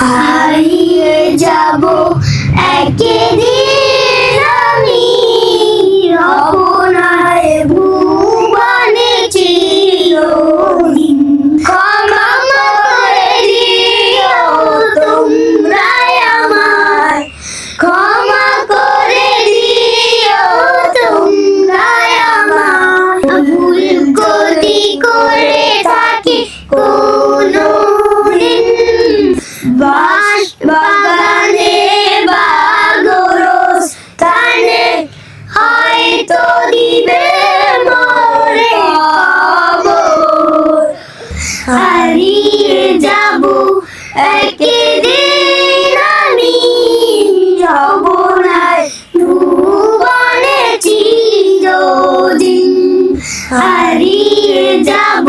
হারিয়ে যাব একদিন আমি আপনার ভুবনে চিরদিন। ক্ষমা করে দিও তোমরা আমায়, ক্ষমা করে দিও তোমরা আমায়। ভুল যদি করে থাকি কোনো দিন, বাঁশ বাগানে বা গোরস্থানে হয়তো দিবে মোরে কবর। হারিয়ে যাব একদিন আমি আপনার ভুবনে চিরদিন। হারিয়ে যাব